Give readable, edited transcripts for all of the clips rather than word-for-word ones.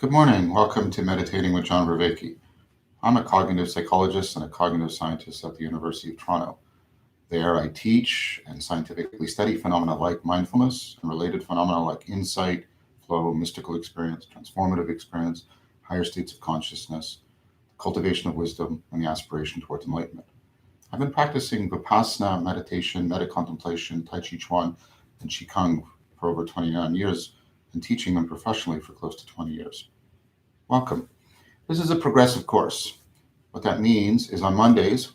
Good morning. Welcome to Meditating with John Vervaeke. I'm a cognitive psychologist and a cognitive scientist at the University of Toronto. There, I teach and scientifically study phenomena like mindfulness and related phenomena like insight, flow, mystical experience, transformative experience, higher states of consciousness, cultivation of wisdom, and the aspiration towards enlightenment. I've been practicing Vipassana meditation, metta contemplation, Tai Chi Chuan, and Qigong for over 29 years and teaching them professionally for close to 20 years. Welcome. This is a progressive course. What that means is on Mondays,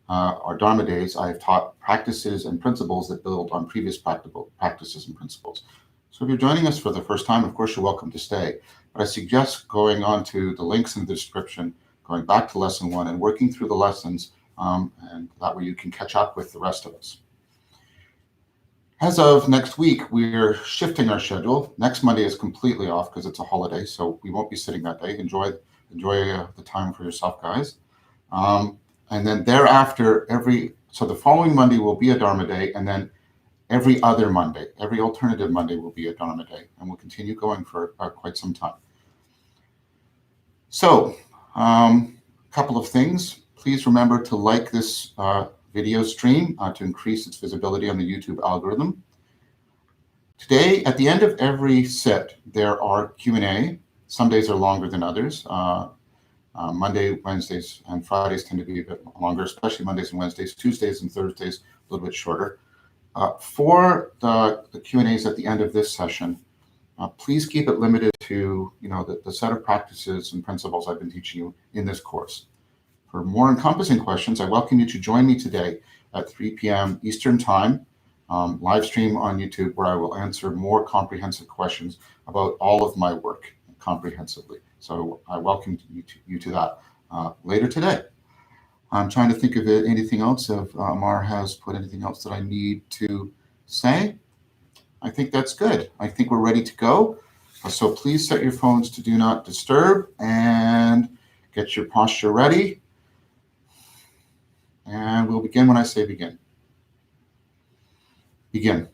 or Dharma days, I have taught practices and principles that build on previous practices and principles. So if you're joining us for the first time, of course, you're welcome to stay. But I suggest going on to the links in the description, going back to lesson 1 and working through the lessons, and that way you can catch up with the rest of us. As of next week, we're shifting our schedule. Next Monday is completely off because it's a holiday, so we won't be sitting that day. Enjoy the time for yourself, guys. And then thereafter, so the following Monday will be a Dharma day, and then every other Monday, every alternative Monday will be a Dharma day, and we'll continue going for quite some time. So, a couple of things. Please remember to like this video stream to increase its visibility on the YouTube algorithm. Today, at the end of every sit, there are Q&A. Some days are longer than others. Monday, Wednesdays, and Fridays tend to be a bit longer, especially Mondays and Wednesdays. Tuesdays and Thursdays, a little bit shorter. For the Q&As at the end of this session, please keep it limited to the set of practices and principles I've been teaching you in this course. For more encompassing questions, I welcome you to join me today at 3 p.m. Eastern Time, live stream on YouTube, where I will answer more comprehensive questions about all of my work comprehensively. So I welcome you to that later today. I'm trying to think of anything else, if Amar has put anything else that I need to say. I think that's good. I think we're ready to go. So please set your phones to do not disturb and get your posture ready. And we'll begin when I say begin. Begin.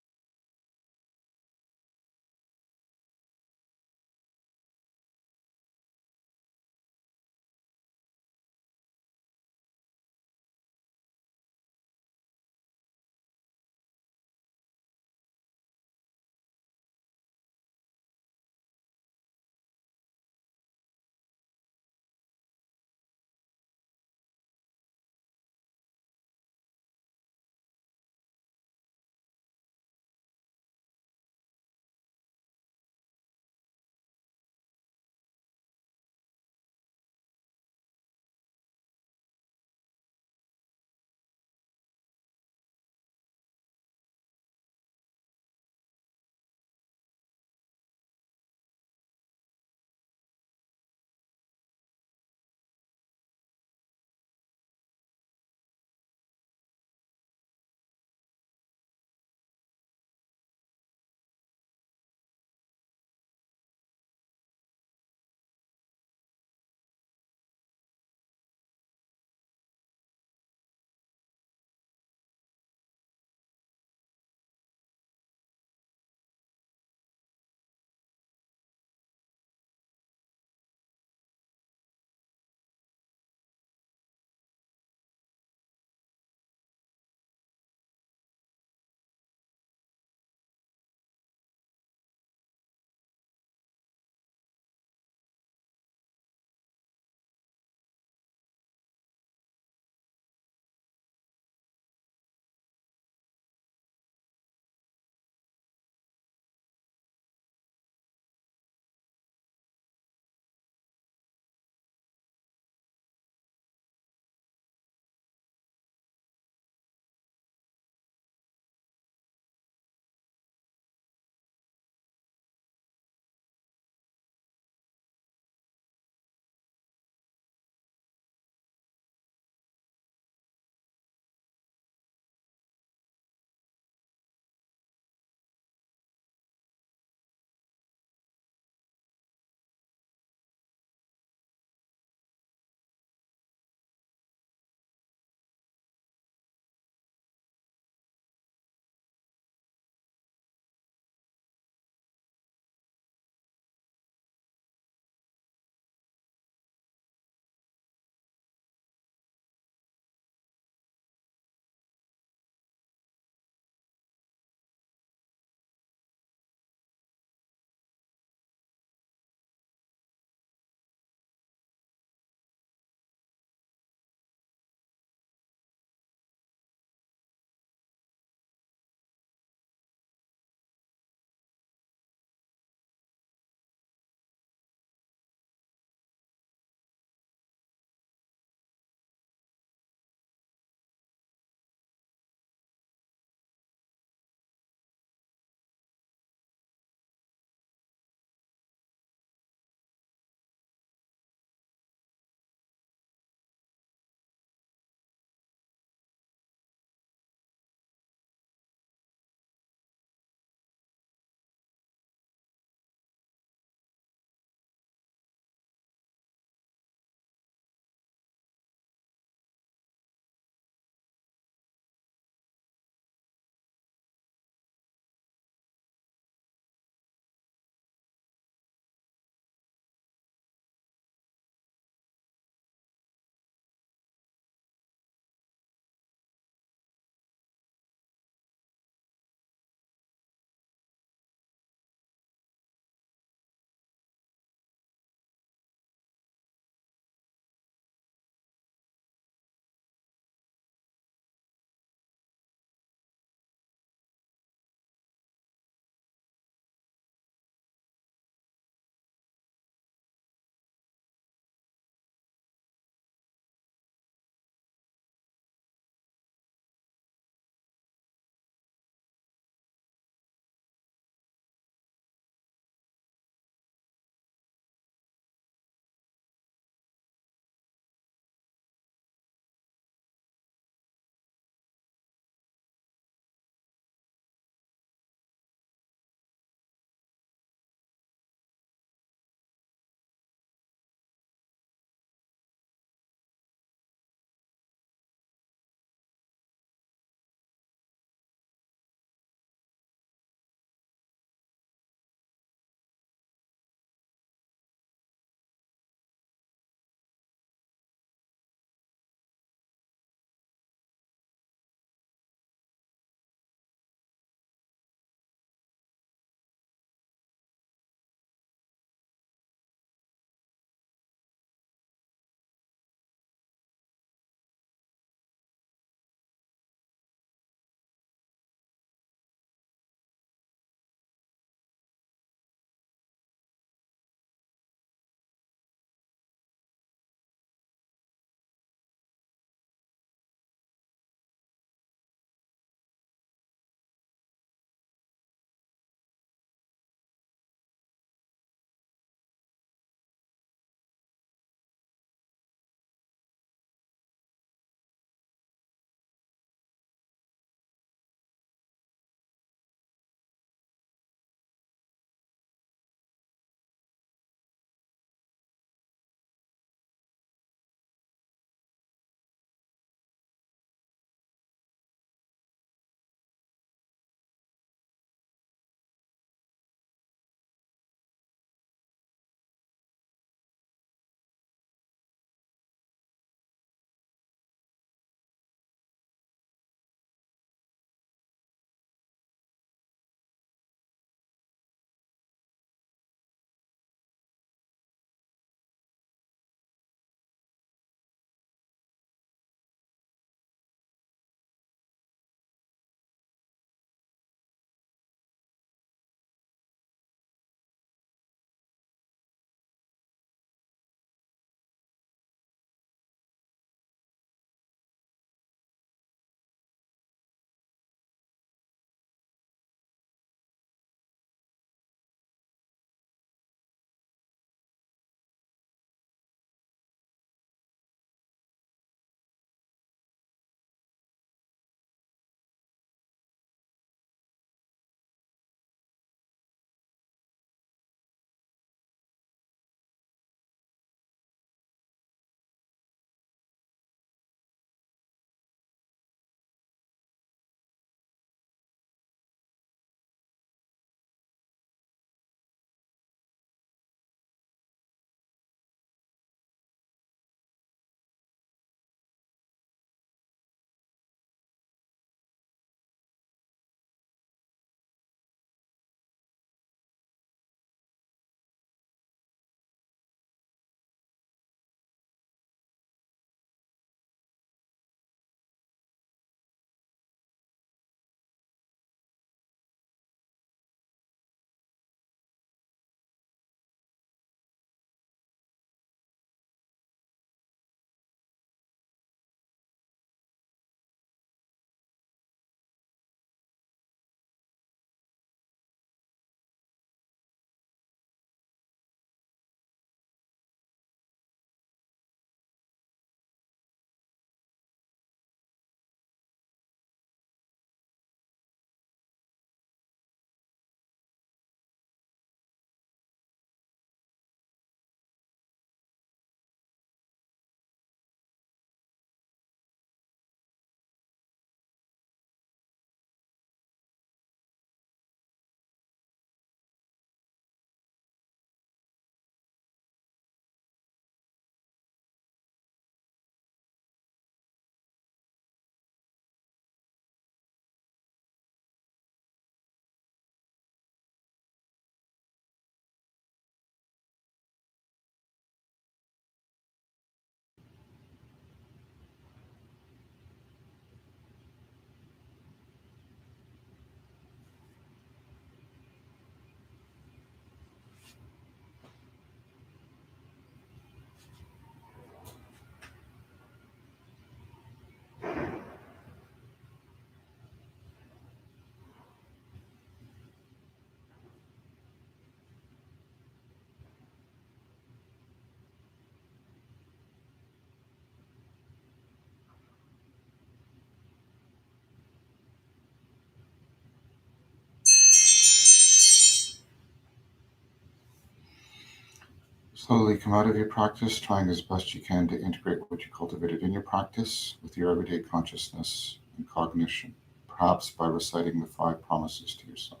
Slowly come out of your practice, trying as best you can to integrate what you cultivated in your practice with your everyday consciousness and cognition, perhaps by reciting the 5 promises to yourself.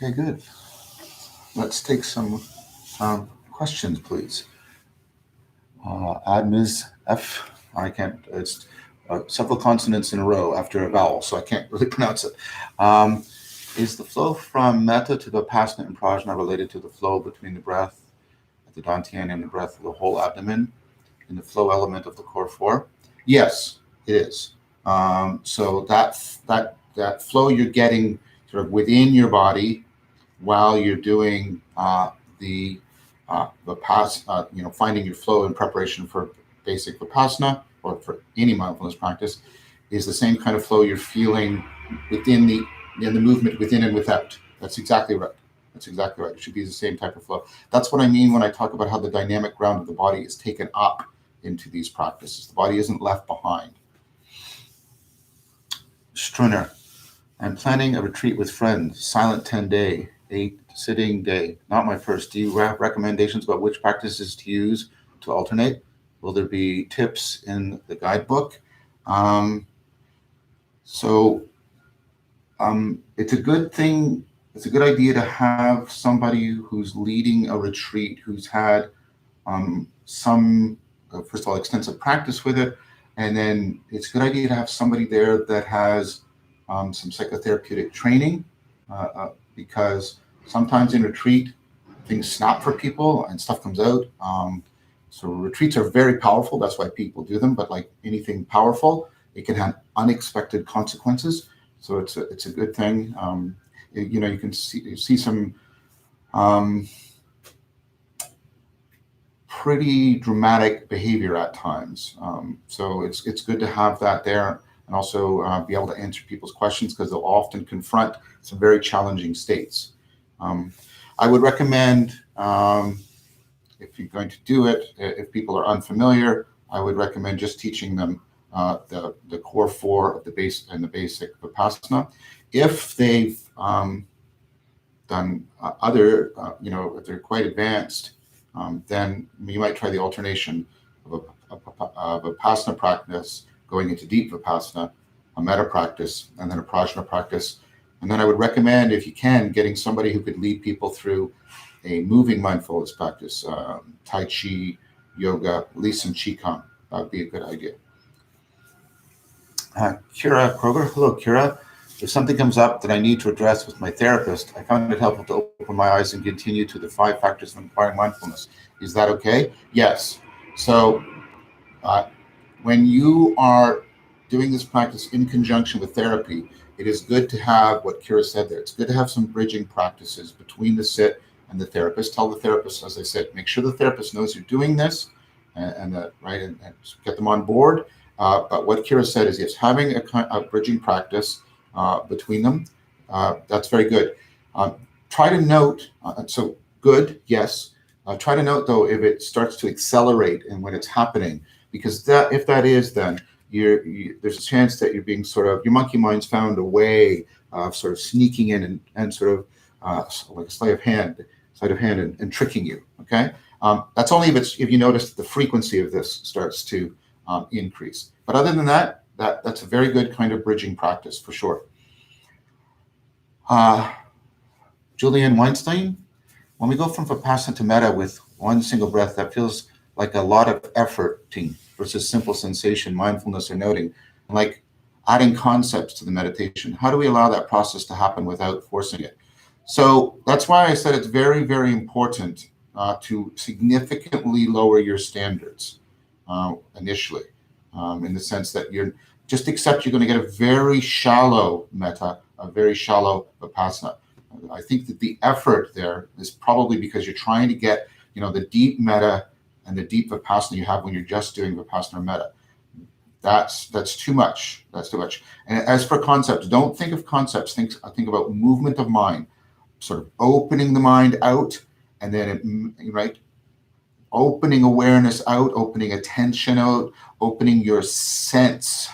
Okay, good. Let's take some questions, please. Ms. F. I can't, it's several consonants in a row after a vowel, so I can't really pronounce it. Is the flow from metta to vipassana and prajna related to the flow between the breath at the dantian and the breath of the whole abdomen in the flow element of the core 4? Yes, it is. So that flow you're getting sort of within your body while you're doing the vipassana, finding your flow in preparation for basic vipassana or for any mindfulness practice, is the same kind of flow you're feeling in the movement within and without. That's exactly right. That's exactly right. It should be the same type of flow. That's what I mean when I talk about how the dynamic ground of the body is taken up into these practices. The body isn't left behind. Strunner. I'm planning a retreat with friends, silent 10-day, 8 sitting day. Not my first. Do you have recommendations about which practices to use to alternate? Will there be tips in the guidebook? It's a good thing. It's a good idea to have somebody who's leading a retreat who's had some, first of all, extensive practice with it. And then it's a good idea to have somebody there that has some psychotherapeutic training, because sometimes in retreat, things snap for people and stuff comes out. So retreats are very powerful. That's why people do them. But like anything powerful, it can have unexpected consequences. So it's a good thing. You can see some pretty dramatic behavior at times. So it's good to have that there, and also be able to answer people's questions, because they'll often confront some very challenging states. I would recommend, if you're going to do it, if people are unfamiliar, I would recommend just teaching them the core 4 of the base and the basic vipassana. If they've done other, if they're quite advanced, then you might try the alternation of a vipassana practice going into deep vipassana, a metta practice, and then a prajna practice. And then I would recommend, if you can, getting somebody who could lead people through a moving mindfulness practice, Tai Chi, yoga, at least some Qigong. That would be a good idea. Kira Kroger. Hello, Kira. If something comes up that I need to address with my therapist, I found it helpful to open my eyes and continue to the 5 factors of acquiring mindfulness. Is that okay? Yes. So when you are doing this practice in conjunction with therapy, it is good to have what Kira said there. It's good to have some bridging practices between the sit and the therapist. Tell the therapist, as I said, make sure the therapist knows you're doing this, and get them on board. But what Kira said is, yes, having a bridging practice between them, that's very good. Try to note, so good, yes. Try to note, though, if it starts to accelerate and when it's happening, because if that is, then there's a chance that you're being your monkey mind's found a way of sort of sneaking in and sort of like a sleight of hand and tricking you. Okay, that's only if you notice the frequency of this starts to increase. But other than that, that's a very good kind of bridging practice for sure. Julian Weinstein, when we go from Vipassana to Metta with one single breath, that feels like a lot of efforting versus simple sensation, mindfulness, or noting, like adding concepts to the meditation. How do we allow that process to happen without forcing it? So that's why I said it's very, very important to significantly lower your standards initially, in the sense that you're just accept you're going to get a very shallow metta, a very shallow vipassana. I think that the effort there is probably because you're trying to get, the deep metta and the deep vipassana you have when you're just doing vipassana or metta. That's too much. That's too much. And as for concepts, don't think of concepts. Think about movement of mind, sort of opening the mind out, and then opening awareness out, opening attention out, opening your sense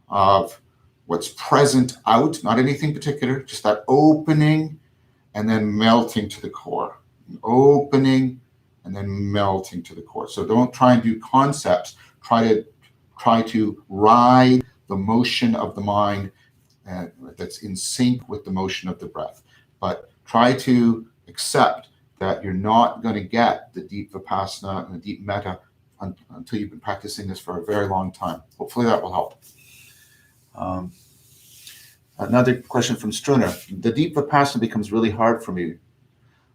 of what's present out, not anything particular, just that opening and then melting to the core. Opening and then melting to the core. So don't try and do concepts. Try to ride the motion of the mind that's in sync with the motion of the breath. But try to accept that you're not going to get the deep vipassana and the deep metta until you've been practicing this for a very long time. Hopefully that will help. Another question from Struner. The deep vipassana becomes really hard for me.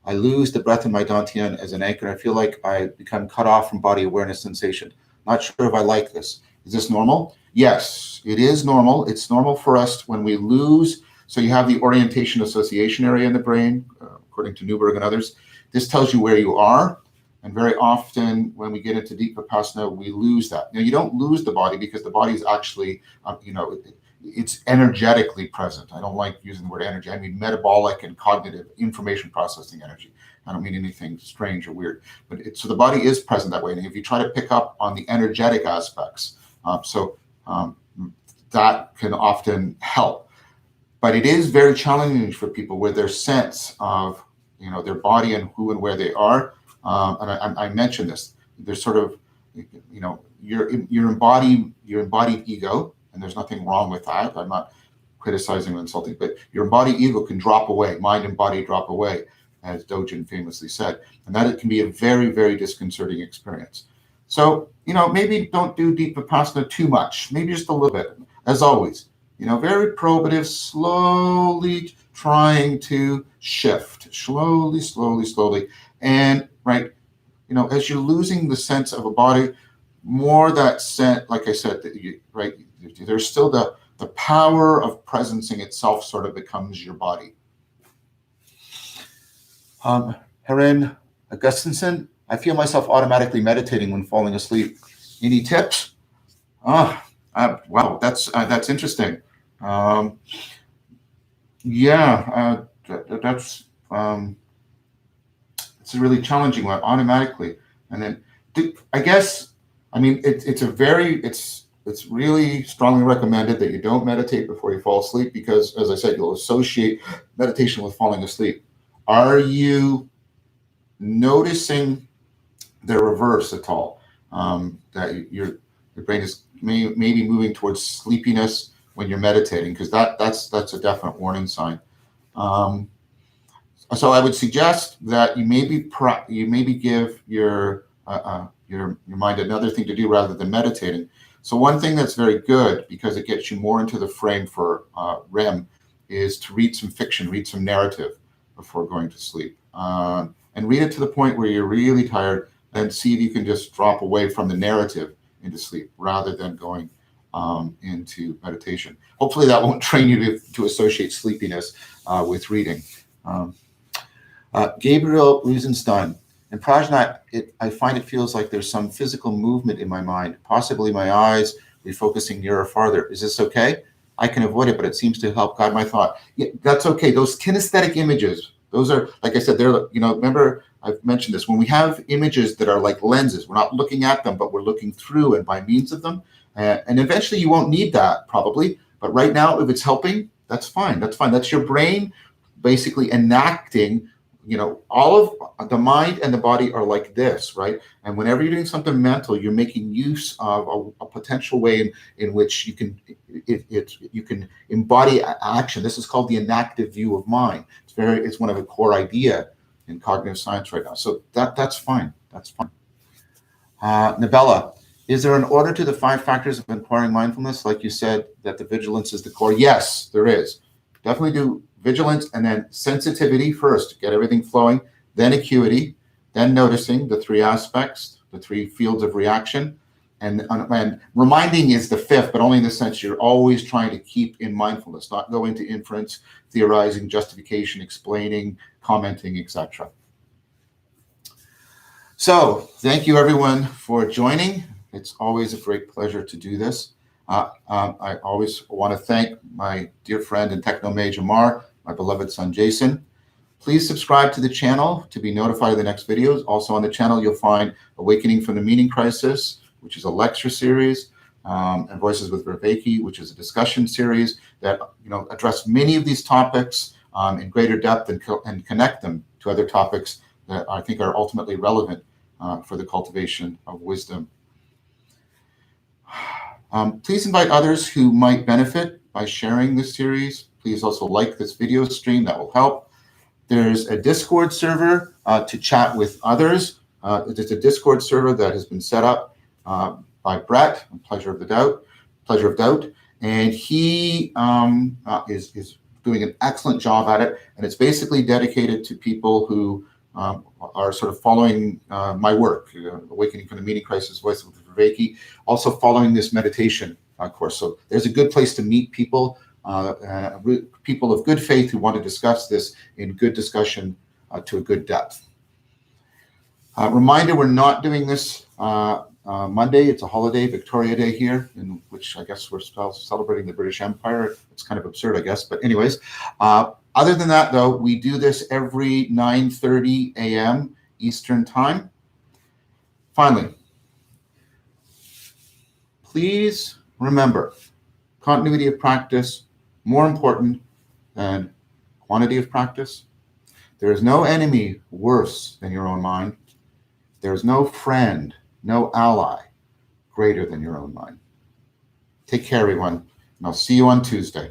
I lose the breath in my dantian as an anchor. I feel like I become cut off from body awareness sensation. Not sure if I like this. Is this normal? Yes, it is normal. It's normal for us when we lose. So you have the orientation association area in the brain, according to Newberg and others. This tells you where you are. And very often when we get into deep vipassana, we lose that. Now, you don't lose the body because the body is actually, it's energetically present. I don't like using the word energy. I mean metabolic and cognitive information processing energy. I don't mean anything strange or weird. But so the body is present that way. And if you try to pick up on the energetic aspects, that can often help. But it is very challenging for people with their sense of, their body and who and where they are. And I mentioned this. There's sort of, your embodied ego, and there's nothing wrong with that. I'm not criticizing or insulting, but your embodied ego can drop away. Mind and body drop away, as Dogen famously said, and that it can be a very, very disconcerting experience. So, maybe don't do deep vipassana too much. Maybe just a little bit. As always, very probative, slowly trying to shift, slowly. And, as you're losing the sense of a body, more that sense, like I said, there's still the power of presencing itself sort of becomes your body. Helen Augustinson, I feel myself automatically meditating when falling asleep. Any tips? Wow, that's interesting. That's it's a really challenging one, automatically. And then it's really strongly recommended that you don't meditate before you fall asleep because, as I said, you'll associate meditation with falling asleep. Are you noticing the reverse at all? That your brain is maybe moving towards sleepiness when you're meditating, because that's a definite warning sign. So I would suggest that you maybe give your mind another thing to do rather than meditating. So one thing that's very good, because it gets you more into the frame for REM, is to read some fiction, read some narrative before going to sleep. And read it to the point where you're really tired, and see if you can just drop away from the narrative into sleep rather than going into meditation. Hopefully that won't train you to associate sleepiness with reading. Gabriel Rusenstein. In Prajna, I find it feels like there's some physical movement in my mind, possibly my eyes refocusing nearer farther. Is this okay? I can avoid it, but it seems to help guide my thought. Yeah, that's okay. Those kinesthetic images, those are, like I said, they're, remember I've mentioned this, when we have images that are like lenses, we're not looking at them, but we're looking through and by means of them. And eventually you won't need that probably, but right now, if it's helping, that's fine. That's fine. That's your brain basically enacting all of the mind and the body are like this, right? And whenever you're doing something mental, you're making use of a potential way in which you can you can embody action. This is called the enactive view of mind. It's one of the core idea in cognitive science right now. So that's fine. That's fine. Nabella, is there an order to the 5 factors of acquiring mindfulness? Like you said, that the vigilance is the core. Yes, there is. Definitely do vigilance and then sensitivity first, get everything flowing, then acuity, then noticing the 3 aspects, the 3 fields of reaction. And reminding is the 5th, but only in the sense you're always trying to keep in mindfulness, not go into inference, theorizing, justification, explaining, commenting, etc. So thank you everyone for joining. It's always a great pleasure to do this. I always want to thank my dear friend and techno mage Amar, my beloved son Jason. Please subscribe to the channel to be notified of the next videos. Also on the channel, you'll find Awakening from the Meaning Crisis, which is a lecture series, and Voices with Vervaeke, which is a discussion series that address many of these topics in greater depth and connect them to other topics that I think are ultimately relevant for the cultivation of wisdom. Please invite others who might benefit by sharing this series. Please also like this video stream. That will help. There's a Discord server to chat with others. There's a Discord server that has been set up by Brett, Pleasure of Doubt, and he is doing an excellent job at it. And it's basically dedicated to people who are sort of following my work, Awakening from the Meaning Crisis, Voice with Vervaeke, also following this meditation course. So there's a good place to meet people, people of good faith who want to discuss this in good discussion to a good depth. Reminder, we're not doing this Monday. It's a holiday, Victoria Day here, in which I guess we're celebrating the British Empire. It's kind of absurd, I guess. But anyways, other than that, though, we do this every 9:30 a.m. Eastern Time. Finally, please remember, continuity of practice, more important than quantity of practice. There is no enemy worse than your own mind. There is no friend, no ally greater than your own mind. Take care, everyone, and I'll see you on Tuesday.